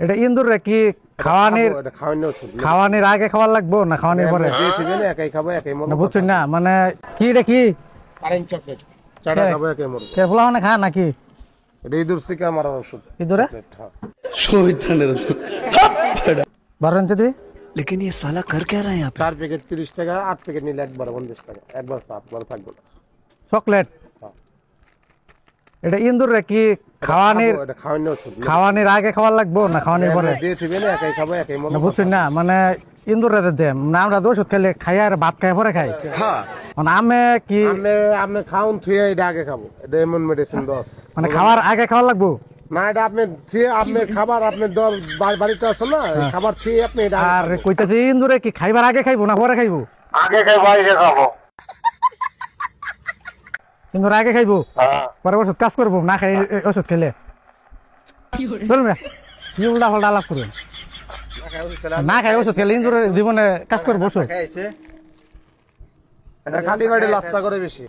এটা ইন্দুরে কি খাওয়ানির এটা খাওয়ানোর ওষুধ খাওয়ানির আগে খাওয়ার লাগবো না খাওয়ানির পরে? দিয়ে দিবেন, একাই খাবো একাই মরবো। না বুঝছেন না, মানে কি রে কি কারেন্ট চকলেট চাটা খাবো একাই মরবো। কে ফুলা মানে খা নাকি এটা ইঁদুর থেকে মারার ওষুধ। ইঁদুরে হ্যাঁ। বারো ইঞ্চি দি लेकिन ये साला कर क्या रहा है यहाँ पे? 4 প্যাকেট 30 টাকা, 8 প্যাকেট নিলে একবার 50 টাকা, একবার 7 বার থাকবে না। চকলেট। হ্যাঁ। এটা ইন্দুরে কি খাওয়ানির এটা খাওয়ানোর ওষুধ খাওয়ানির আগে খাওয়ার লাগবো না খাওয়ানির পরে? দিয়ে দিবেন, একাই খাবো একাই না মরবো। বুঝছেন না, মানে ইন্দুরে দেম না, আমরা তো ওষুধ খেলে খাই আর ভাত খাই পরে খাই। মানে আমি কি আপনি খাউন থুয়ে এটা আগে খাবো, এটা এমন মেডিসিন দশ মানে খাওয়ার আগে খাওয়ার লাগবো? না, এটা আপনি থুয়ে আপনি খাবার আপনি বাড়িতে আছেন না, এই খাবার থুয়ে আপনি এটা আর কইতাছি ইন্দুরে কি খাইবার আগে খাইবো না পরে খাইবো? আগে খাই বাইরে খাবো। ইন্দুর আগে খাইবো পরে ওষুধ কাজ করবো না খাই ওষুধ খেলে চলবে? কি উল্টা পাল্টা আলাপ করবেন? না খাই ওষুধ খেলে ইন্দুর জীবনে কাজ করবো ওষুধ? এটা খালি বাড়ি লাস্তা করে বেশি।